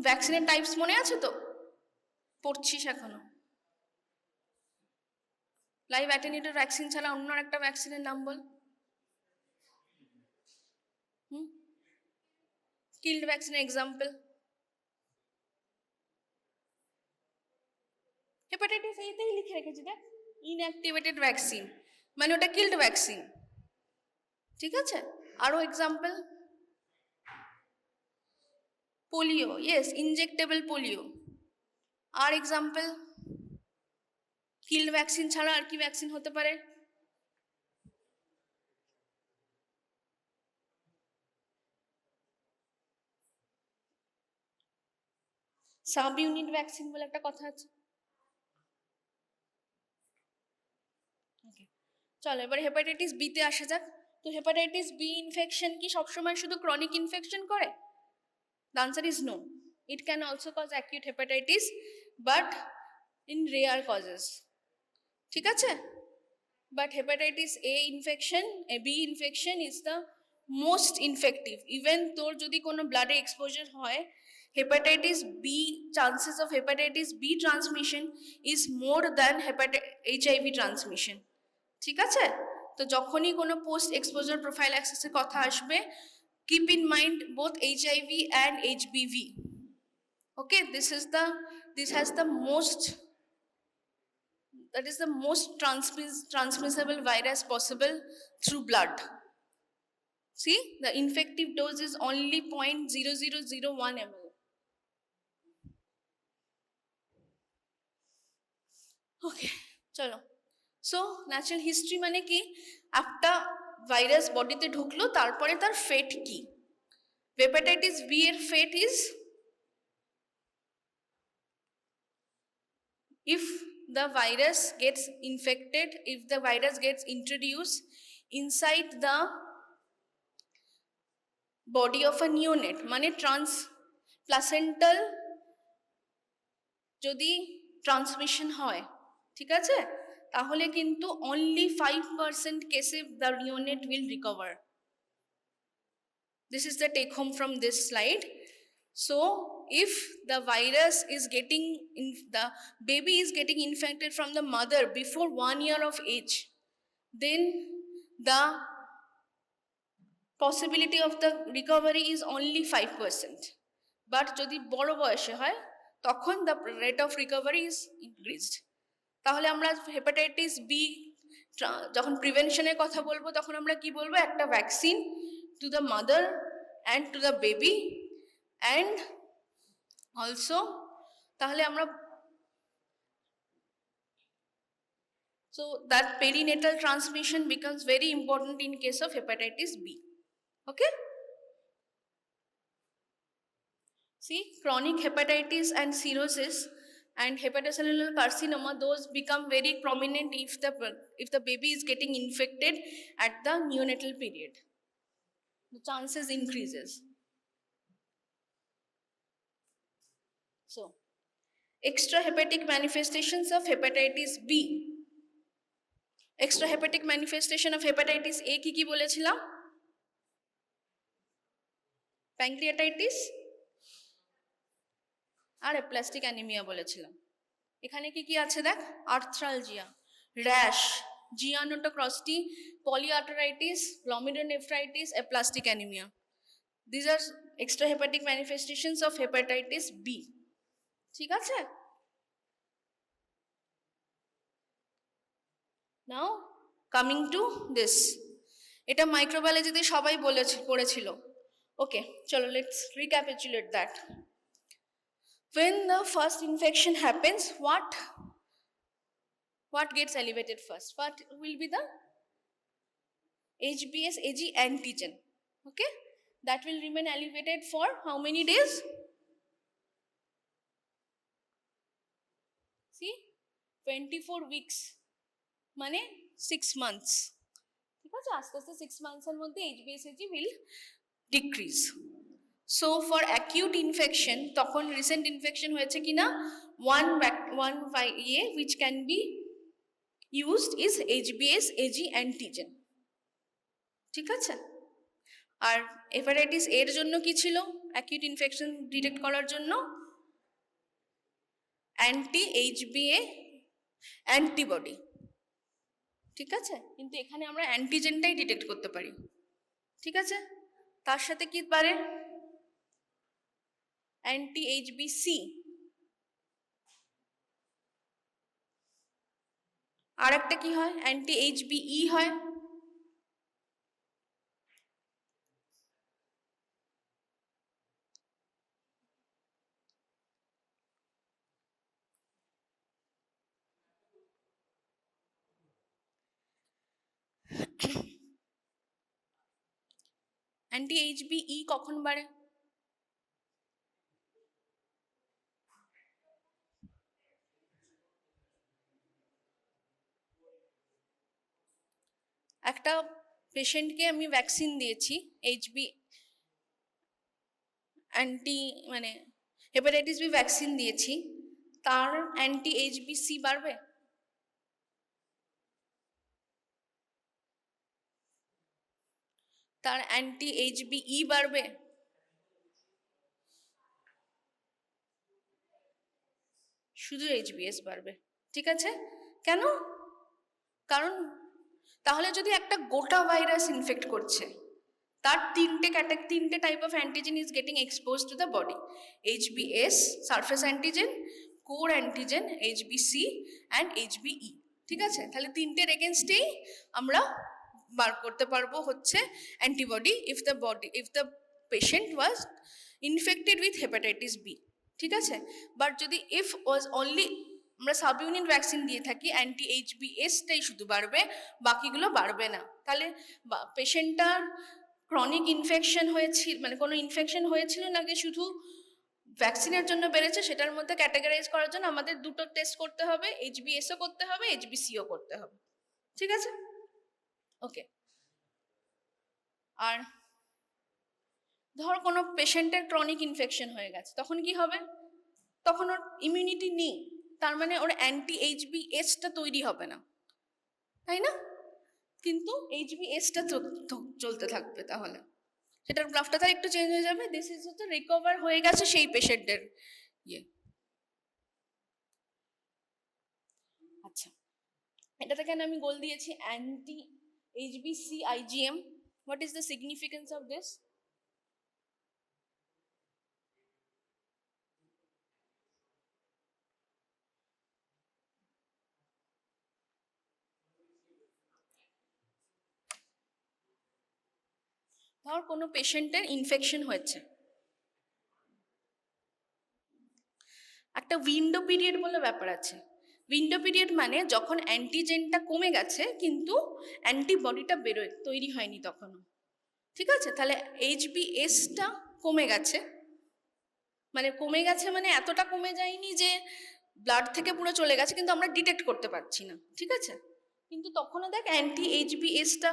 Speaker 1: ভ্যাকসিনের টাইপস মনে আছে তো? পড়ছিস এখনো? লাইভ অ্যাটেনিউটেড ভ্যাকসিন ছাড়া অন্য একটা ভ্যাকসিনের নাম বল। কিল্ড ভ্যাকসিনের এক্সাম্পল? হেপাটাইটিস এইতেই লিখে রেখেছি দেখ, ইনঅ্যাক্টিভেটেড ভ্যাকসিন, মানে ওটা কিল্ড ভ্যাকসিন, ঠিক আছে? আরো example, polio, yes, injectable polio. আর এক্সাম্পল, কিল্ড ভ্যাকসিন ছাড়া আর কি ভ্যাকসিন হতে পারে? সাব ইউনিট ভ্যাকসিন বলে একটা কথা আছে। চলো এবার হেপাটাইটিস বি তে আসা যাক। তো হেপাটাইটিস বি ইনফেকশন কি সবসময় শুধু ক্রনিক ইনফেকশন করে? The answer is no. It can also cause acute hepatitis, but in rare causes. ঠিক আছে? But hepatitis A infection, B infection is the most infective. Even তোর যদি কোনো ব্লাডে এক্সপোজার হয়, hepatitis B, chances of hepatitis B transmission is more than HIV transmission. ঠিক আছে? তো যখনই কোনো পোস্ট এক্সপোজার প্রোফাইল্যাক্সিসের কথা আসবে, keep in mind both HIV and HBV. Okay, this has the most, that is the most transmissible virus possible through blood. See, the infective dose is only 0.0001 ml. Okay, চলো। So natural history মানে কি? একটা virus বডিতে ঢুকলো, তারপরে তার ফেট কি? Hepatitis B এর ফেট is, if the virus gets infected, if the virus gets introduced inside the body of a neonate, মানে প্লাসেন্টাল যদি ট্রান্সমিশন হয়, ঠিক আছে, তাহলে কিন্তু only 5% কেসে the neonate will recover. This is the take home from this slide. So if the virus is getting the baby is getting infected from the mother before 1 year of age, then the possibility of the recovery is only 5%. But যদি বড় বয়সে হয়, তখন the rate of recovery is increased. তাহলে আমরা hepatitis B যখন প্রিভেনশনের কথা বলবো, তখন আমরা কি বলবো? একটা vaccine to the mother and to the baby, and also তাহলে আমরা, so that perinatal transmission becomes very important in case of hepatitis B. Okay, see, chronic hepatitis and cirrhosis and hepatocellular carcinoma, those become very prominent if the baby is getting infected at the neonatal period. The chances increases. So extrahepatic manifestations of hepatitis B. Extrahepatic manifestation of hepatitis A কি বলেছিলাম? Pancreatitis আর aplastic anaemia বলেছিলাম। এখানে কি আছে দেখ, arthralgia, rash, Gianotti Crosti, polyarteritis, glomerulonephritis, aplastic anaemia. These are extrahepatic manifestations of hepatitis B. ঠিক আছে? Now coming to this, এটা মাইক্রোবায়োলজিতে সবাই পড়েছিল। ওকে, চলো let's recapitulate that. When the first infection happens, what gets elevated first? What will be the HBs AG antigen? Okay, that will remain elevated for how many days? See, 24 weeks, মানে 6 months. ঠিক আছে, আস্তে আস্তে 6 মান্থসের মধ্যে HbA will decrease. So for acute infection, তখন recent infection হয়েছে কিনা, one which can be used is HbA/Ag antigen. ঠিক আছে? আর হেপাটাইটিস এর জন্য কি ছিল অ্যাকিউট ইনফেকশন ডিটেক্ট করার জন্য? অ্যান্টি-HbA অ্যান্টিবডি। ঠিক আছে, কিন্তু এখানে আমরা অ্যান্টিজেনটাই ডিটেক্ট করতে পারি। ঠিক আছে, তার সাথে কি পারে? অ্যান্টি-HbC। আর একটা কি হয়? অ্যান্টি-HbE হয়। অ্যান্টি-HbE কখন বাড়ে? একটা পেশেন্টকে আমি ভ্যাকসিন দিয়েছি, হেপাটাইটিস বি ভ্যাকসিন দিয়েছি, তার অ্যান্টি-HbC বাড়বে? তার অ্যান্টি-HbE বাড়বে? শুধু HbS বাড়বে। ঠিক আছে, কেন? কারণ তাহলে যদি একটা গোটা ভাইরাস ইনফেক্ট করছে, তার তিনটে type of antigen is getting expose to the body, HbS surface antigen, core antigen HbC and HbE। ঠিক আছে, তাহলে তিনটের এগেনস্টেই আমরা বার করতে পারবো হচ্ছে antibody if the patient was infected with hepatitis B. ঠিক আছে, বাট যদি ইফ ওয়াজ অনলি, আমরা সাব ইউনিট ভ্যাকসিন দিয়ে থাকি, অ্যান্টি-HbSটাই শুধু বাড়বে, বাকিগুলো বাড়বে না। তাহলে পেশেন্টটার ক্রনিক ইনফেকশন হয়েছিল, মানে কোনো ইনফেকশন হয়েছিল নাকি শুধু ভ্যাকসিনের জন্য বেড়েছে, সেটার মধ্যে ক্যাটাগরাইজ করার জন্য আমাদের দুটো টেস্ট করতে হবে, HbSও করতে হবে, HbCও করতে হবে। ঠিক আছে, ওকে। আর ধর কোনো পেশেন্টের ক্রনিক ইনফেকশন হয়ে গেছে, তখন কি হবে? তখন ওর ইমিউনিটি নেই, তার মানে ওর অ্যান্টি-HbSটা তৈরি হবে না, তাই না? কিন্তু HbSটা চলতে থাকবে, তাহলে সেটার গ্রাফটা তার একটু চেঞ্জ হয়ে যাবে। দিস ইজ হচ্ছে রিকভার হয়ে গেছে সেই পেশেন্টের ইয়ে। আচ্ছা, এটাতে কেন আমি গোল দিয়েছি অ্যান্টি-HbC IgM? What is the significance of this? ধর কোনো পেশেন্টের ইনফেকশন হয়েছে, একটা উইন্ডো পিরিয়ড বলে ব্যাপার আছে। উইন্ডো পিরিয়ড মানে যখন অ্যান্টিজেনটা কমে গেছে কিন্তু অ্যান্টিবডিটা তৈরি হয়নি তখনও। ঠিক আছে, তাহলে HbSটা কমে গেছে, মানে এতটা কমে যায়নি যে ব্লাড থেকে পুরো চলে গেছে, কিন্তু আমরা ডিটেক্ট করতে পারছি না। ঠিক আছে, কিন্তু তখনও দেখ অ্যান্টি-HbSটা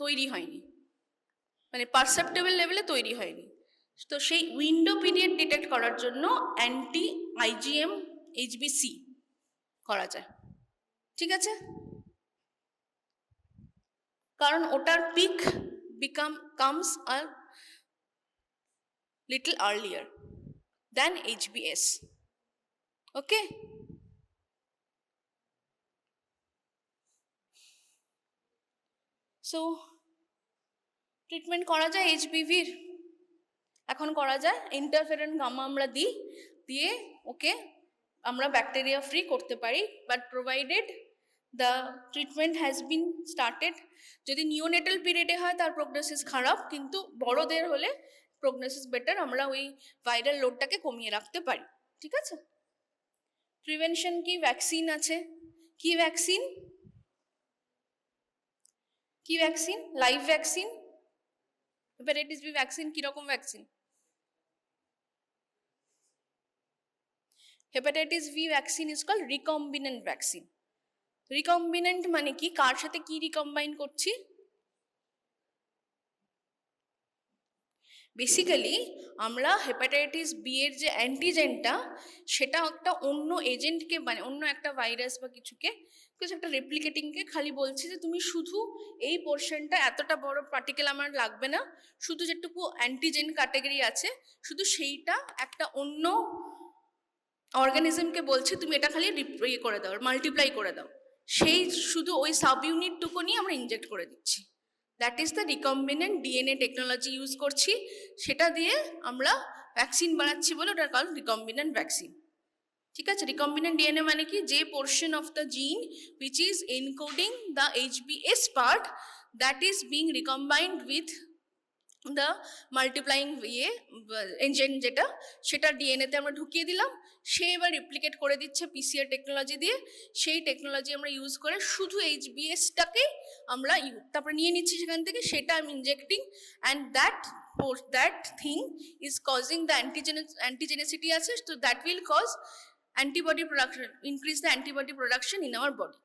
Speaker 1: তৈরি হয়নি, মানে পারসেপ্টেবল লেভেলে তৈরি হয়নি। তো সেই উইন্ডো পিরিয়ড ডিটেক্ট করার জন্য অ্যান্টি-IgM HbC করা যায়। ঠিক আছে, কারণ ওটার peak comes a little earlier than HbS. Okay, so treatment করা যায় HBVর, এখন করা যায় ইন্টারফেরন গামা আমরা দিয়ে ওকে আমরা ব্যাকটেরিয়া ফ্রি করতে পারি, but provided the treatment has been started. যদি নিওনেটাল পিরিয়ডে হয় তার প্রোগনোসিস খারাপ, কিন্তু বড়দের হলে প্রোগনোসিস বেটার, আমরা ওই ভাইরাল লোডটাকে কমিয়ে রাখতে পারি। ঠিক আছে, প্রিভেনশন কি? ভ্যাকসিন আছে। কি vaccine? Live vaccine. Hepatitis B vaccine কিরকম vaccine? Hepatitis B vaccine is called recombinant vaccine. Recombinant মানে কি? কার সাথে কি রিকম্বাইন করছি? বেসিক্যালি আমরা হেপাটাইটিস বি এর যে অ্যান্টিজেনটা সেটা একটা অন্য এজেন্টকে মানে অন্য একটা ভাইরাস বা কিছুকে একটা রেপ্লিকেটিংকে খালি বলছি যে তুমি শুধু এই পোর্শনটা এতটা বড় পার্টিকেল আমার লাগবে না, শুধু যেটুকু অ্যান্টিজেন ক্যাটাগরি আছে শুধু সেইটা একটা অন্য অর্গানিজমকে বলছি তুমি এটা খালি ইয়ে করে দাও, মাল্টিপ্লাই করে দাও, সেই শুধু ওই সাব ইউনিটটুকু নিয়ে আমরা ইনজেক্ট করে দিচ্ছি। That is the recombinant DNA technology use করছি, সেটা দিয়ে আমরা ভ্যাকসিন বানাচ্ছি বলে ওটা কল রিকম্বিনেন্ট ভ্যাকসিন। ঠিক আছে, রিকম্বিনেন্ট ডিএনএ মানে কি, যে পোর্শন অফ দ্য জিন which is encoding the HBS part that is being recombined with the multiplying enzyme যেটা সেটা ডিএনএতে আমরা ঢুকিয়ে দিলাম, সে এবার রিপ্লিকেট করে দিচ্ছে পিসিআর টেকনোলজি দিয়ে, সেই টেকনোলজি আমরা ইউজ করে শুধু এইচবিএসটাকে আমরা তারপরে নিয়ে নিচ্ছি সেখান থেকে, সেটা আমি injecting and that thing is causing the antigenicity আছে, তো that will cause antibody production, increase the antibody production in our body.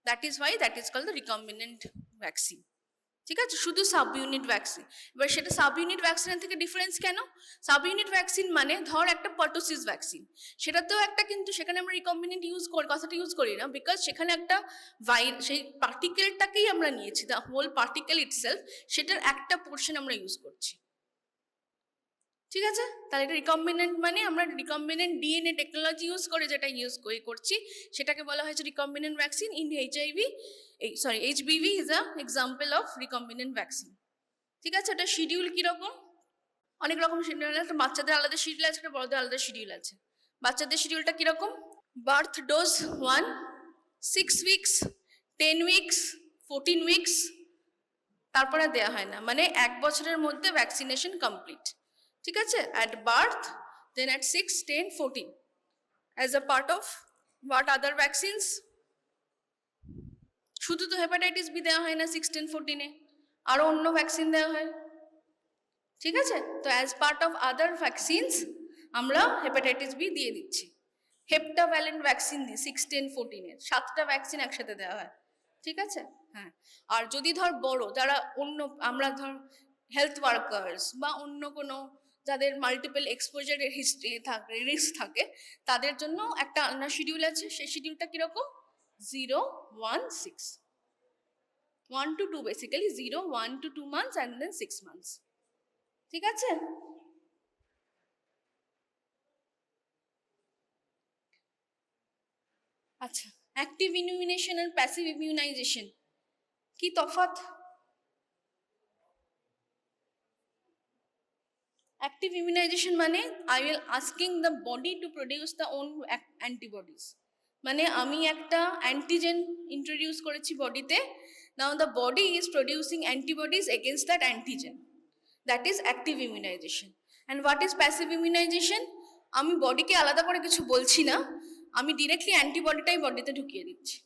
Speaker 1: That is why that is called the recombinant vaccine. ঠিক আছে, শুধু সাব ইউনিট ভ্যাকসিন। এবার সেটা sub unit ভ্যাকসিনের থেকে difference কেন? সাব ইউনিট ভ্যাকসিন মানে ধর একটা পার্টোসিস ভ্যাকসিন, সেটাতেও একটা কিন্তু সেখানে আমরা রিকম্বিনেন্ট কথাটা ইউজ করি না, বিকজ সেখানে একটা সেই পার্টিকেলটাকেই আমরা নিয়েছি, দ্য হোল পার্টিকেল ইটসেলফ, সেটার একটা পোর্শন আমরা ইউজ করছি। ঠিক আছে, তাহলে এটা রিকম্বিনেন্ট মানে আমরা রিকম্বিনেন্ট ডিএনএ টেকনোলজি ইউজ করে যেটা করছি সেটাকে বলা হয়েছে recombinant vaccine. In HBV is a example of recombinant vaccine. ঠিক আছে, এটা শিডিউল কীরকম? অনেক রকম শিডিউল আছে, বাচ্চাদের আলাদা শিডিউল আছে, একটা বড়দের আলাদা শিডিউল আছে। বাচ্চাদের শিডিউলটা কীরকম? Birth dose 1, 6 weeks, 10 weeks, 14 weeks, তারপরে দেওয়া হয় না, মানে 1 বছরের মধ্যে ভ্যাকসিনেশন কমপ্লিট। ঠিক আছে, at birth, then at 6, 10, 14 as a part of what other vaccines. শুধু তো হেপাটাইটিস বি দেওয়া হয় না 6, 10, 14-এ, আরও অন্য ভ্যাকসিন দেওয়া হয়। ঠিক আছে, তো as part of other vaccines আমরা হেপাটাইটিস বি দিয়ে দিচ্ছি। হেপ্টাভ্যালেন্ট ভ্যাকসিন দিই 6, 10, 14-এর 7টা ভ্যাকসিন একসাথে দেওয়া হয়। ঠিক আছে, হ্যাঁ। আর যদি ধর বড় যারা অন্য আমরা ধর হেলথ ওয়ার্কার্স বা অন্য কোনো যাদের মাল্টিপল এক্সপোজারের হিস্ট্রি থাকে, রিস্ক থাকে, তাদের জন্য একটা আলাদা শিডিউল আছে। সেই শিডিউলটা কীরকম? 0, 1, 6, 1 to 2, basically 0, 1 to 2 months and then 6 months। ঠিক আছে, আচ্ছা, অ্যাক্টিভ ইমিউনেশন আর প্যাসিভ ইমিউনাইজেশন কি তফাৎ? অ্যাক্টিভ ইমিউনাইজেশন মানে I will asking the body to produce the own antibodies, মানে আমি একটা অ্যান্টিজেন ইন্ট্রোডিউস করেছি বডিতে, now the body is producing antibodies against that antigen, that is active immunisation. And what is passive immunisation? আমি বডিকে আলাদা করে কিছু বলছি না, আমি ডিরেক্টলি অ্যান্টিবডিটাই বডিতে ঢুকিয়ে দিচ্ছি।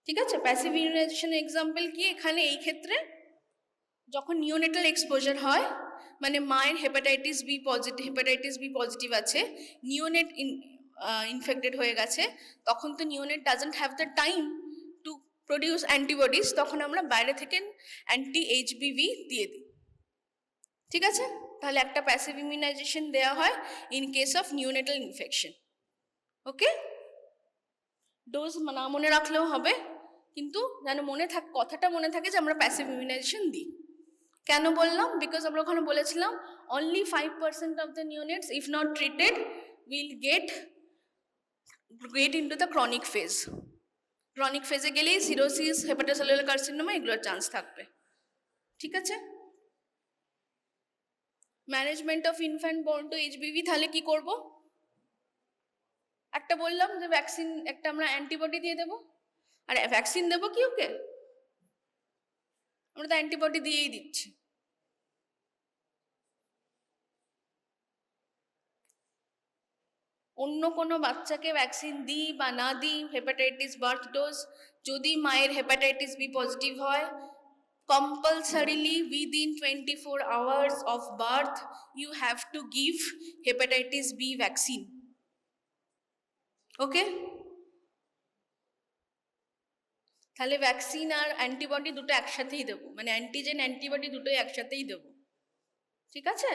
Speaker 1: ঠিক আছে, প্যাসিভ ইমিউনাইজেশনের এক্সাম্পল কি? এখানে এই ক্ষেত্রে যখন নিওনেটাল এক্সপোজার হয়, মানে মায়ের হেপাটাইটিস বি পজিটিভ আছে, নিওনেট ইনফেক্টেড হয়ে গেছে, তখন তো neonate doesn't have the time to produce antibodies, তখন আমরা বাইরে থেকে অ্যান্টি এইচবিভি দিয়ে দিই। ঠিক আছে, তাহলে একটা প্যাসিভ ইমিউনাইজেশন দেওয়া হয় in case of neonatal infection. Okay, dose না মনে রাখলেও হবে, কিন্তু যেন কথাটা মনে থাকে যে আমরা প্যাসিভ ইমিউনাইজেশন দিই। কেন বললাম? বিকজ আমরা ওখানে বলেছিলাম only 5% of the neonates if not treated will get into the chronic phase. Chronic ফেজে গেলেই সিরোসিস, হেপাটোসেলুলার কার্সিনোমা এগুলোর চান্স থাকবে। ঠিক আছে, management of infant born to HBV, তাহলে কি করব? একটা বললাম যে ভ্যাকসিন, একটা আমরা অ্যান্টিবডি দিয়ে দেবো। আর ভ্যাকসিন দেবো কি ওকে? আমরা তো অ্যান্টিবডি দিয়েই দিচ্ছি। অন্য কোনো বাচ্চাকে ভ্যাকসিন দিই বা না দিই, হেপাটাইটিস বার্থ ডোজ, যদি মায়ের হেপাটাইটিস বি পজিটিভ হয়, compulsorily within 24 hours of birth you have to give hepatitis B vaccine. ওকে, তাহলে ভ্যাকসিন আর অ্যান্টিবডি দুটো একসাথেই দেবো, মানে অ্যান্টিজেন অ্যান্টিবডি দুটোই একসাথেই দেবো। ঠিক আছে?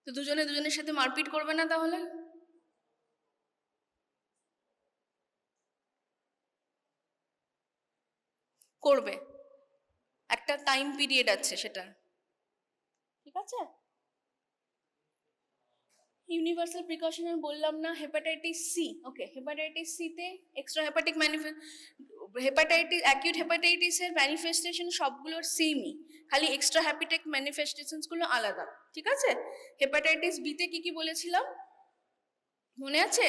Speaker 1: তো দুজনে দুজনের সাথে মারপিট করবে না তাহলে? করবে, একটা টাইম পিরিয়ড আছে সেটা, ঠিক আছে? ইউনিভার্সাল প্রিকশন আমি বললাম না, হেপাটাইটিস সি, ওকে, হেপাটাইটিস সিতে এক্সট্রা হেপাটিক হেপাটাইটিস, অ্যাকিউট হেপাটাইটিসের ম্যানিফেস্টেশন সবগুলোর সেমই, খালি এক্সট্রা হেপাটিক ম্যানিফেস্টেশনসগুলো আলাদা, ঠিক আছে? হেপাটাইটিস বিতে কি কি বলেছিলাম মনে আছে?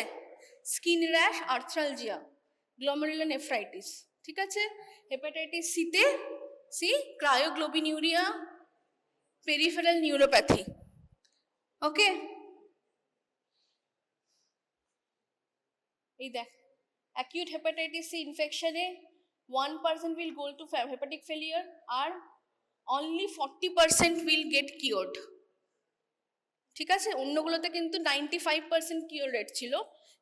Speaker 1: স্কিন র্যাশ, আর্থ্রালজিয়া, গ্লোমেরুলোনেফ্রাইটিস, ঠিক আছে? হেপাটাইটিস সিতে C cryoglobulinaemia, peripheral neuropathy, okay? এই দেখ, অ্যাকিউট হেপাটাইটিস সি ইনফেকশনে 1% will go to hepatic failure আর only 40% will get cured, ঠিক আছে? অন্যগুলোতে কিন্তু 95% কিওর রেট ছিল,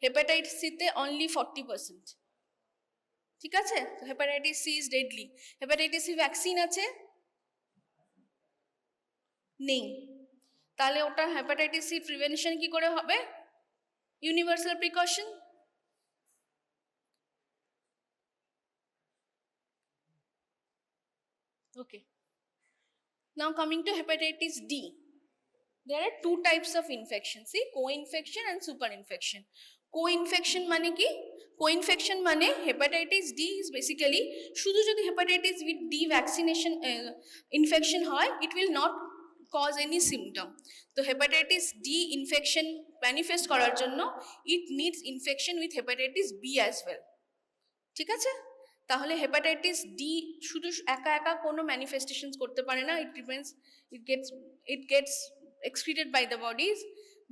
Speaker 1: হেপাটাইটিস সিতে অনলি 40%, ঠিক আছে? Hepatitis C is deadly. Hepatitis C vaccine আছে? নেই। তাহলে ওটা হেপাটাইটিস সি প্রিভেনশন কি করে হবে? Universal precaution. Okay. Now coming to hepatitis D. There are two types of infection. See, co-infection and super-infection. Co-infection মানে কি? Co-infection মানে hepatitis D is basically শুধু যদি hepatitis D vaccination infection হয়, it will not cause any symptom. তো hepatitis D infection manifest করার জন্য it needs infection with hepatitis B as well. ঠিক আছে? তাহলে হেপাটাইটিস ডি শুধু একা একা কোনো ম্যানিফেস্টেশনস করতে পারে না, it gets excreted by the bodies,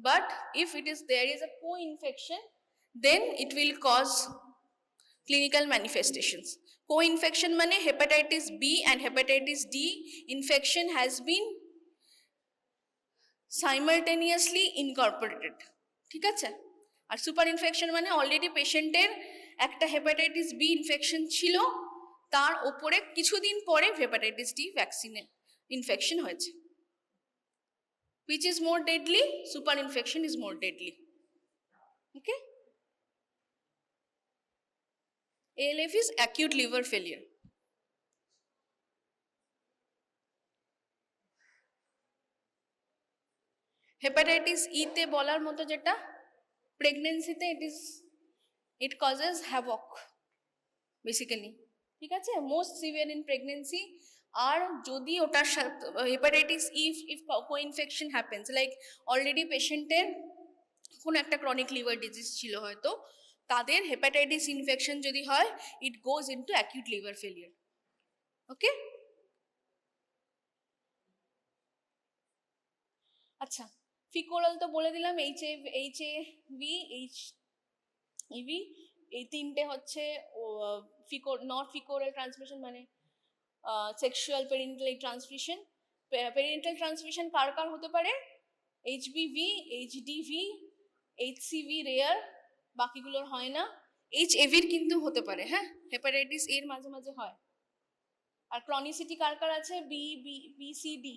Speaker 1: but if there is a co-infection, then it will cause clinical manifestations. Co-infection মানে hepatitis B and hepatitis D infection has been simultaneously incorporated, ঠিক আছে? আর সুপার ইনফেকশন মানে already পেশেন্টের একটা hepatitis B infection ছিল, তার ওপরে কিছুদিন পরে হেপাটাইটিস ডি ভ্যাকসিনে ইনফেকশন হয়েছে। Which is more deadly? Super infection is more deadly. Okay? ALF is acute liver failure. Hepatitis ইতে বলার মতো যেটা, প্রেগনেন্সিতে it causes havoc basically, ঠিক আছে? Most severe in pregnancy. আর যদি ওটার সাথে hepatitis if co-infection happens, like already পেশেন্টের কোনো একটা ক্রনিক লিভার ডিজিজ ছিল হয়তো, তাদের হেপাটাইটিস ইনফেকশন যদি হয়, ইট গোজ ইনটু অ্যাকিউট লিভার ফেলিয়ার। ওকে? আচ্ছা, ফিকোরাল তো বলে দিলাম, এইচএভি, এইচইভি, এই তিনটে হচ্ছে নট ফিকোরাল ট্রান্সমিশন, মানে sexual perinatal transmission. Perinatal transmission কার কার হতে পারে? এইচবিভি, এইচডিভি, এইচসিভি রেয়ার, বাকিগুলোর হয় না। এইচএভির কিন্তু হতে পারে, হ্যাঁ, হেপাটাইটিস এর মাঝে মাঝে হয়। আর ক্রনিসিটি কার কার আছে? বিসিডি,